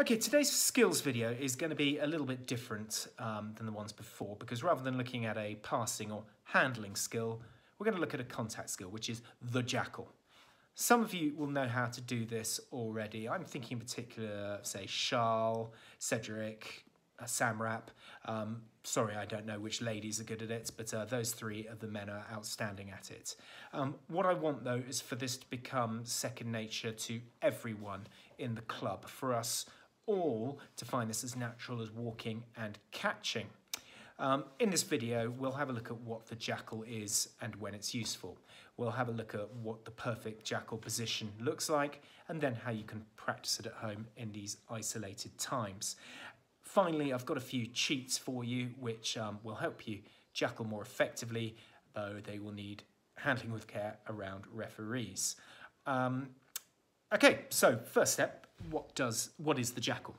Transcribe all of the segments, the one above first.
Okay, today's skills video is going to be a little bit different than the ones before, because rather than looking at a passing or handling skill, we're going to look at a contact skill, which is the Jackal. Some of you will know how to do this already. I'm thinking in particular, say, Charles, Cedric, Samrap. Sorry, I don't know which ladies are good at it, but those three of the men are outstanding at it. What I want, though, is for this to become second nature to everyone in the club, for us all to find this as natural as walking and catching. In this video, we'll have a look at what the Jackal is and when it's useful. We'll have a look at what the perfect Jackal position looks like, and then how you can practice it at home in these isolated times. Finally, I've got a few cheats for you which will help you Jackal more effectively, though they will need handling with care around referees. Okay, so first step, what is the Jackal?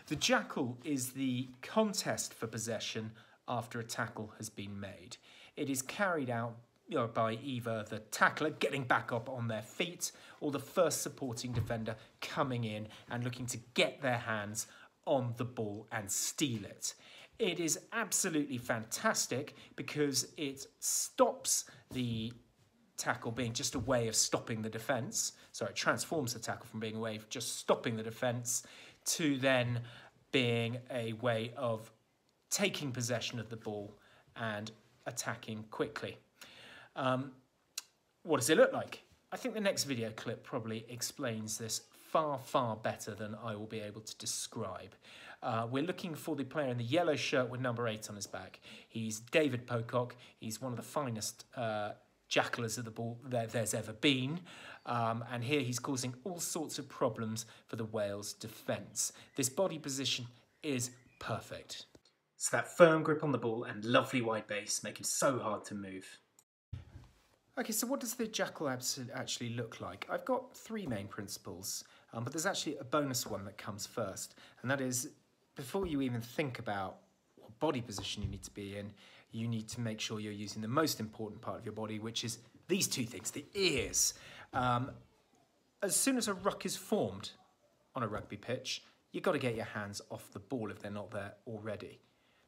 The Jackal is the contest for possession after a tackle has been made. It is carried out by either the tackler getting back up on their feet or the first supporting defender coming in and looking to get their hands on the ball and steal it. It is absolutely fantastic because it stops the tackle being just a way of stopping the defence. So it transforms the tackle from being a way of just stopping the defence to then being a way of taking possession of the ball and attacking quickly. What does it look like? I think the next video clip probably explains this far better than I will be able to describe. We're looking for the player in the yellow shirt with number 8 on his back. He's David Pocock. He's one of the finest jackalers of the ball there's ever been. And here he's causing all sorts of problems for the Wales defence. This body position is perfect. So that firm grip on the ball and lovely wide base make him so hard to move. Okay, so what does the Jackal actually look like? I've got 3 main principles, but there's actually a bonus one that comes first, and that is, before you even think about what body position you need to be in, you need to make sure you're using the most important part of your body, which is these 2 things, the ears. As soon as a ruck is formed on a rugby pitch, you've got to get your hands off the ball if they're not there already.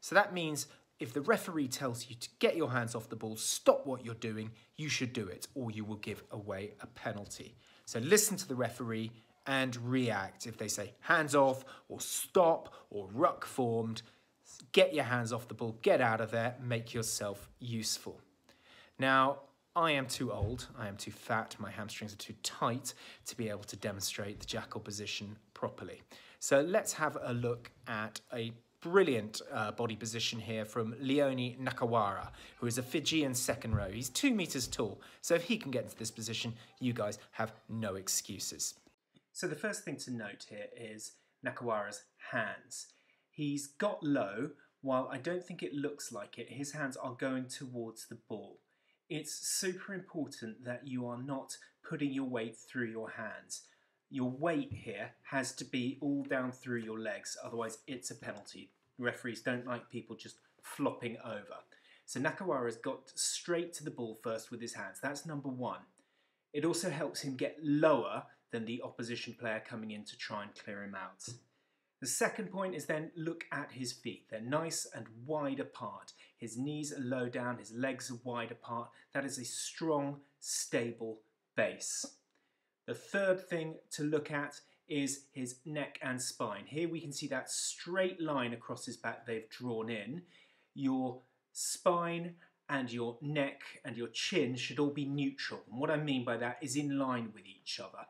So that means if the referee tells you to get your hands off the ball, stop what you're doing, you should do it, or you will give away a penalty. So listen to the referee and react. If they say hands off, or stop, or ruck formed, get your hands off the ball, get out of there, make yourself useful. Now, I am too old, I am too fat, my hamstrings are too tight to be able to demonstrate the Jackal position properly. So let's have a look at a brilliant body position here from Leone Nakawara, who is a Fijian second row. He's 2 meters tall, so if he can get into this position, you guys have no excuses. So the first thing to note here is Nakawara's hands. He's got low, while I don't think it looks like it, his hands are going towards the ball. It's super important that you are not putting your weight through your hands. Your weight here has to be all down through your legs, otherwise it's a penalty. Referees don't like people just flopping over. So Nakawara's got straight to the ball first with his hands. That's number 1. It also helps him get lower than the opposition player coming in to try and clear him out. The second point is then look at his feet. They're nice and wide apart. His knees are low down, his legs are wide apart. That is a strong, stable base. The third thing to look at is his neck and spine. Here we can see that straight line across his back they've drawn in. Your spine and your neck and your chin should all be neutral. And what I mean by that is in line with each other.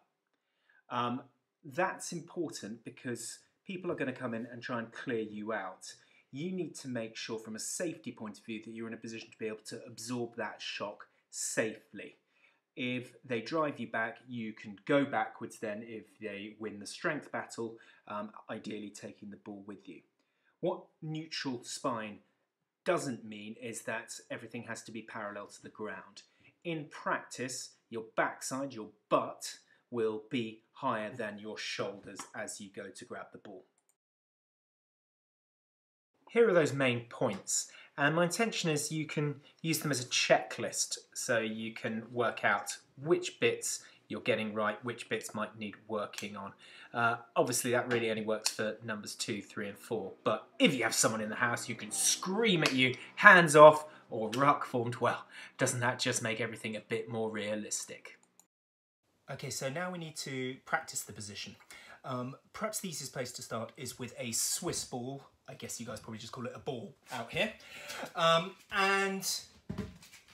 That's important because people are going to come in and try and clear you out. You need to make sure from a safety point of view that you're in a position to be able to absorb that shock safely. If they drive you back, you can go backwards then if they win the strength battle, ideally taking the ball with you. What neutral spine doesn't mean is that everything has to be parallel to the ground. In practice, your backside, your butt, will be higher than your shoulders as you go to grab the ball. Here are those main points, and my intention is you can use them as a checklist so you can work out which bits you're getting right, which bits might need working on. Obviously that really only works for numbers 2, 3 and 4, but if you have someone in the house who can scream at you, hands off or ruck formed, well, doesn't that just make everything a bit more realistic? Okay, so now we need to practice the position. Perhaps the easiest place to start is with a Swiss ball. I guess you guys probably just call it a ball out here. And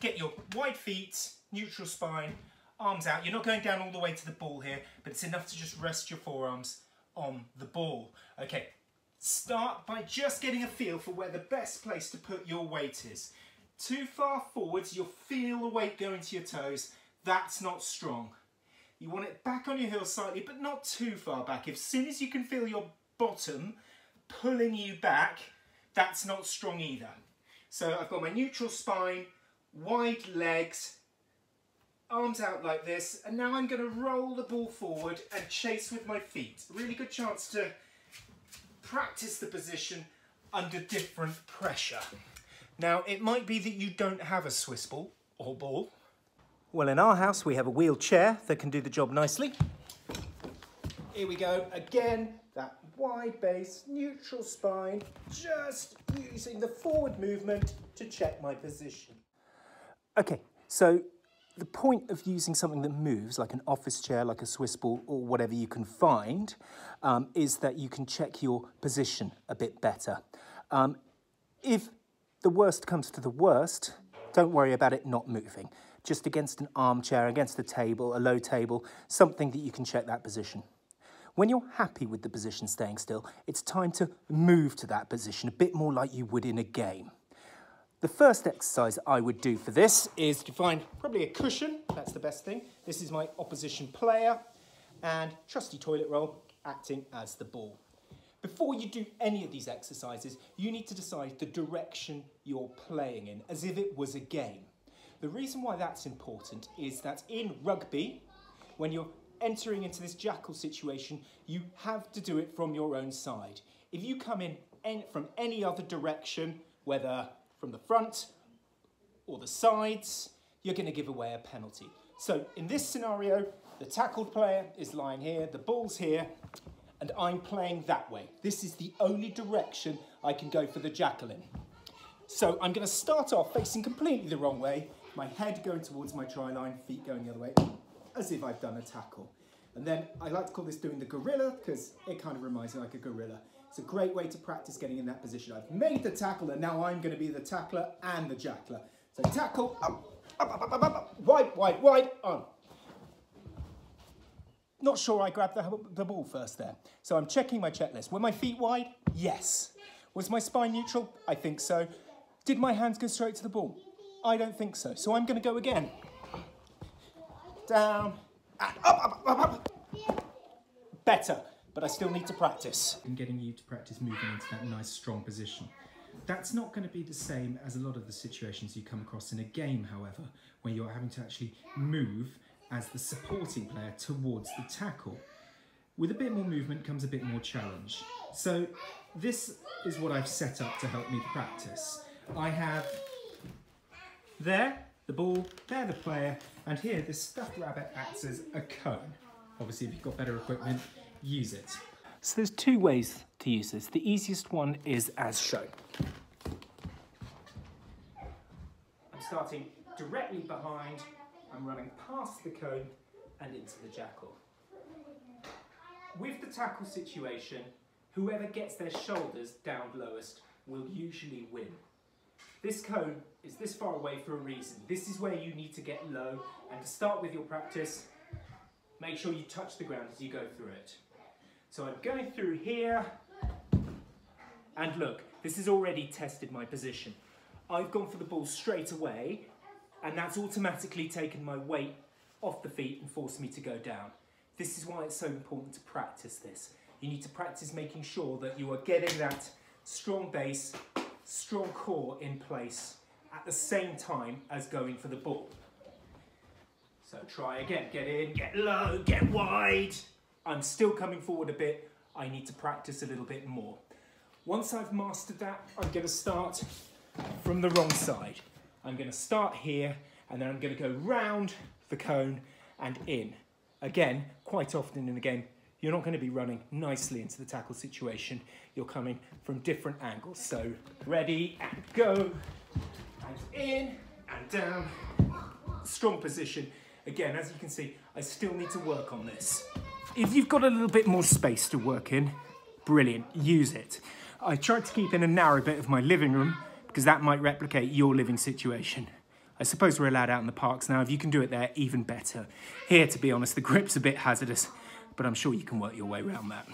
get your wide feet, neutral spine, arms out. You're not going down all the way to the ball here, but it's enough to just rest your forearms on the ball. Okay, start by just getting a feel for where the best place to put your weight is. Too far forwards, you'll feel the weight going to your toes. That's not strong. You want it back on your heels slightly, but not too far back. As soon as you can feel your bottom pulling you back, that's not strong either. So I've got my neutral spine, wide legs, arms out like this, and now I'm going to roll the ball forward and chase with my feet. Really good chance to practice the position under different pressure. Now, it might be that you don't have a Swiss ball or ball. Well, in our house, we have a wheelchair that can do the job nicely. Here we go. Again, that wide base, neutral spine, just using the forward movement to check my position. Okay, so the point of using something that moves, like an office chair, like a Swiss ball, or whatever you can find, is that you can check your position a bit better. If the worst comes to the worst, don't worry about it not moving. Just against an armchair, against a table, a low table, something that you can check that position. When you're happy with the position staying still, it's time to move to that position, a bit more like you would in a game. The first exercise I would do for this is to find probably a cushion, that's the best thing. This is my opposition player, and trusty toilet roll acting as the ball. Before you do any of these exercises, you need to decide the direction you're playing in, as if it was a game. The reason why that's important is that in rugby, when you're entering into this Jackal situation, you have to do it from your own side. If you come in from any other direction, whether from the front or the sides, you're going to give away a penalty. So in this scenario, the tackled player is lying here, the ball's here, and I'm playing that way. This is the only direction I can go for the Jackal in. So I'm going to start off facing completely the wrong way, my head going towards my try line, feet going the other way, as if I've done a tackle. And then I like to call this doing the gorilla, because it kind of reminds me like a gorilla. It's a great way to practice getting in that position. I've made the tackle, and now I'm going to be the tackler and the jackler. So tackle, up, wide, wide, wide, on. Not sure I grabbed the ball first there. So I'm checking my checklist. Were my feet wide? Yes. Was my spine neutral? I think so. Did my hands go straight to the ball? I don't think so. So I'm going to go again. Down, and up. Better, but I still need to practice. I'm getting you to practice moving into that nice strong position. That's not going to be the same as a lot of the situations you come across in a game, however, where you're having to actually move as the supporting player towards the tackle. With a bit more movement comes a bit more challenge. So this is what I've set up to help me practice. I have there the ball, there the player, and here this stuffed rabbit acts as a cone. Obviously, if you've got better equipment, use it. So there's two ways to use this. The easiest one is as shown. I'm starting directly behind, I'm running past the cone and into the Jackal. With the tackle situation, whoever gets their shoulders down lowest will usually win. This cone is this far away for a reason. This is where you need to get low, and to start with your practice, make sure you touch the ground as you go through it. So I'm going through here, and look, this has already tested my position. I've gone for the ball straight away, and that's automatically taken my weight off the feet and forced me to go down. This is why it's so important to practice this. You need to practice making sure that you are getting that strong base, strong core in place at the same time as going for the ball. So try again, get in, get low, get wide. I'm still coming forward a bit. I need to practice a little bit more. Once I've mastered that, I'm going to start from the wrong side. I'm going to start here, and then I'm going to go round the cone and in. Again, quite often in the game, you're not going to be running nicely into the tackle situation. You're coming from different angles. So ready and go. And in and down. Strong position. Again, as you can see, I still need to work on this. If you've got a little bit more space to work in, brilliant, use it. I tried to keep in a narrow bit of my living room because that might replicate your living situation. I suppose we're allowed out in the parks now. If you can do it there, even better. Here, to be honest, the grip's a bit hazardous, but I'm sure you can work your way around that.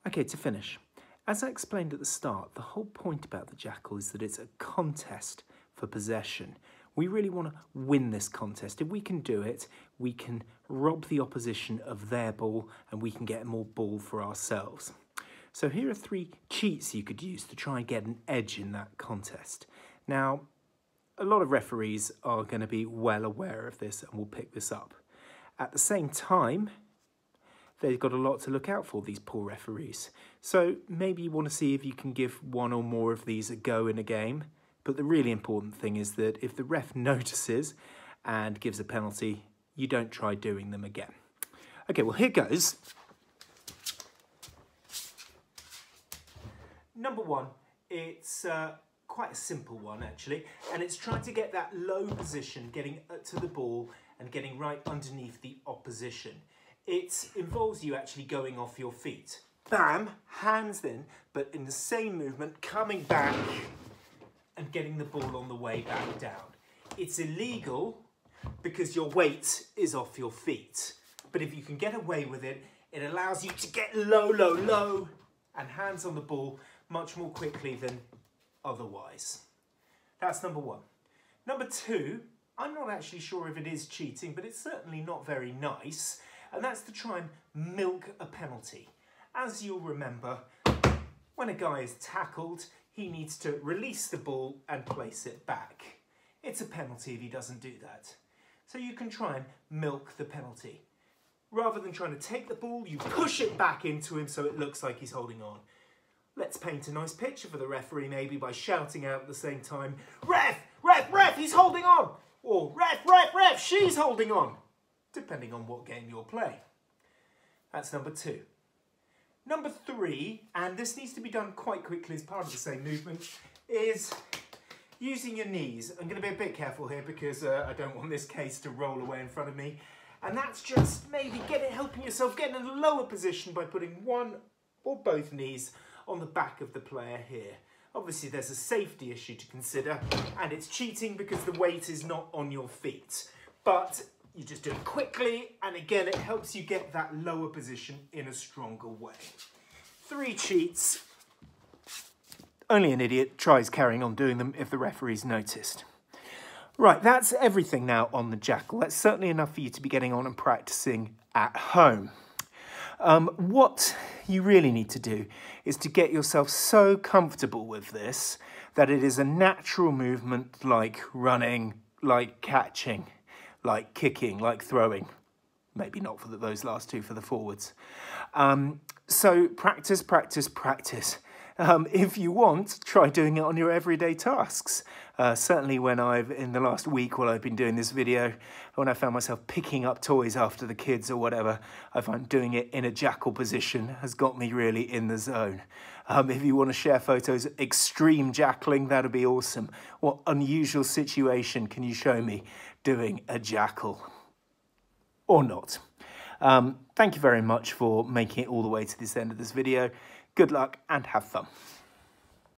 Okay, to finish. As I explained at the start, the whole point about the Jackal is that it's a contest for possession. We really want to win this contest. If we can do it, we can rob the opposition of their ball and we can get more ball for ourselves. So here are 3 cheats you could use to try and get an edge in that contest. Now, a lot of referees are going to be well aware of this and will pick this up. At the same time, they've got a lot to look out for, these poor referees. So maybe you want to see if you can give 1 or more of these a go in a game. But the really important thing is that if the ref notices and gives a penalty, you don't try doing them again. Okay, well, here goes. Number 1, it's quite a simple one, actually, and it's trying to get that low position, getting to the ball and getting right underneath the opposition. It involves you actually going off your feet. Bam, hands in, but in the same movement, coming back and getting the ball on the way back down. It's illegal because your weight is off your feet. But if you can get away with it, it allows you to get low, low, low and hands on the ball much more quickly than otherwise. That's number 1. Number 2, I'm not actually sure if it is cheating, but it's certainly not very nice, and that's to try and milk a penalty. As you'll remember, when a guy is tackled, he needs to release the ball and place it back. It's a penalty if he doesn't do that. So you can try and milk the penalty. Rather than trying to take the ball, you push it back into him so it looks like he's holding on. Let's paint a nice picture for the referee maybe by shouting out at the same time, "Ref, ref, ref, he's holding on!" Or "Ref, ref, ref, she's holding on!" Depending on what game you're playing. That's number 2. Number 3, and this needs to be done quite quickly as part of the same movement, is using your knees. I'm going to be a bit careful here because I don't want this case to roll away in front of me. And that's just maybe helping yourself get in a lower position by putting 1 or both knees on the back of the player here. Obviously there's a safety issue to consider and it's cheating because the weight is not on your feet. But you just do it quickly and again it helps you get that lower position in a stronger way. 3 cheats. Only an idiot tries carrying on doing them if the referee's noticed. Right, that's everything now on the Jackal. That's certainly enough for you to be getting on and practicing at home. What you really need to do is to get yourself so comfortable with this that it is a natural movement like running, like catching, like kicking, like throwing. Maybe not for those last 2 for the forwards. So practice, practice, practice. If you want, try doing it on your everyday tasks. Certainly in the last week while I've been doing this video, when I found myself picking up toys after the kids or whatever, I find doing it in a Jackal position has got me really in the zone. If you want to share photos of extreme Jackaling, that'd be awesome. What unusual situation can you show me doing a Jackal? Or not. Thank you very much for making it all the way to this end of this video. Good luck and have fun.